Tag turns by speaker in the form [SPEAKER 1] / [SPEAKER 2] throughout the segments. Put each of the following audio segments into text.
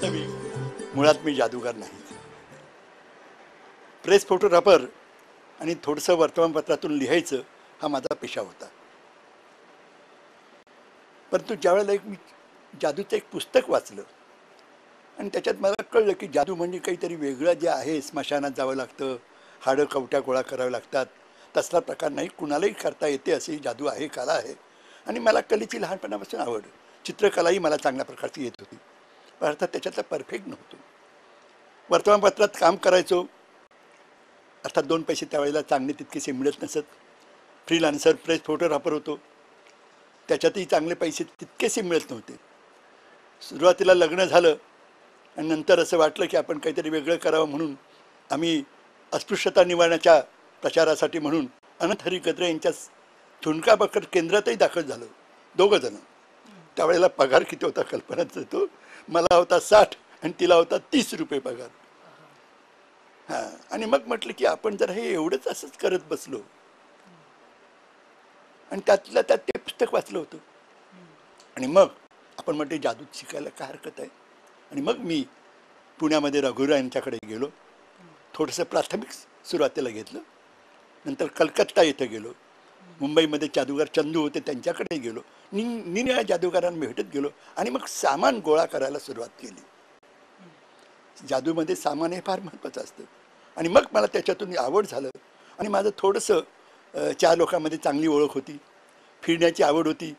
[SPEAKER 1] वास्तविक मुळात मी जादूगार नाही. प्रेस फोटोग्राफर आणि थोडंसं वर्तमानपत्रातून लिहायचं हा माझा पेशा होता. परंतु ज्यावेळेला मी जादूचं एक पुस्तक वाचलं आणि त्याच्यात मला कळलं की जादू म्हणजे काहीतरी वेगळं जे आहे, स्मशानात जावं लागतं, हाडं कवट्या गोळा कराव्या लागतात, तसला प्रकार नाही, कुणालाही करता येते अशी जादू आहे, कला आहे. आणि मला कलेची लहानपणापासून आवड, चित्रकलाही मला चांगल्या प्रकारची येत होती. पण अर्थात त्याच्यातला परफेक्ट नव्हतो. वर्तमानपत्रात काम करायचो, अर्थात 2 पैसे त्यावेळेला चांगले तितकेसे मिळत नसत. फ्रीलान्सर प्रेस फोटोग्राफर होतो, त्याच्यातही चांगले पैसे तितकेसे मिळत नव्हते. सुरुवातीला लग्न झालं आणि नंतर असं वाटलं की आपण काहीतरी वेगळं करावं, म्हणून आम्ही अस्पृश्यता निवारणाच्या प्रचारासाठी म्हणून अनाथ हरी गद्रे यांच्या झुणका भाकर केंद्रातही दाखल झालो, 2 जण. त्यावेळेला पगार किती होता कल्पनाच देतो, मला होता 60 आणि तिला होता 30 रुपये पगार. हां, आणि मग म्हटलं की आपण जर हे एवढंच असंच करत बसलो, आणि त्यातल्या त्यात ते पुस्तक वाचलं होतं, आणि मग आपण म्हटले जादूत शिकायला काय हरकत आहे. आणि मग मी पुण्यामध्ये रघुराय यांच्याकडे गेलो, थोडंसं प्राथमिक सुरुवातीला घेतलं. नंतर कलकत्ता येथे गेलो, मुंबईमध्ये जादूगार चंदू होते त्यांच्याकडे गेलो, निरनिळ्या जादूगारांना भेटत गेलो आणि मग सामान गोळा करायला सुरुवात केली. जादूमध्ये सामान हे फार महत्त्वाचं असतं. आणि मग मला त्याच्यातून आवड झालं. आणि माझं थोडंसं 4 लोकांमध्ये चांगली ओळख होती, फिरण्याची आवड होती,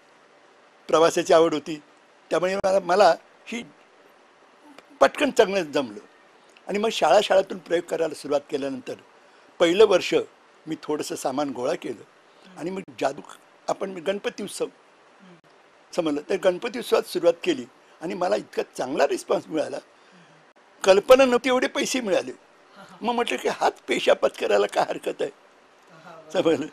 [SPEAKER 1] प्रवासाची आवड होती. त्यामुळे मला ही पटकन चांगलं जमलं. आणि मग शाळातून प्रयोग करायला सुरुवात केल्यानंतर पहिलं वर्ष मी थोडंसं सामान गोळा केलं आणि मग जादू आपण गणपती उत्सव समजलं, तर गणपती उत्सवात सुरुवात केली आणि मला इतका चांगला रिस्पॉन्स मिळाला, कल्पना नव्हती एवढे पैसे मिळाले. मग म्हटलं की हाच पेशा पत्करायला काय हरकत आहे, समजलं.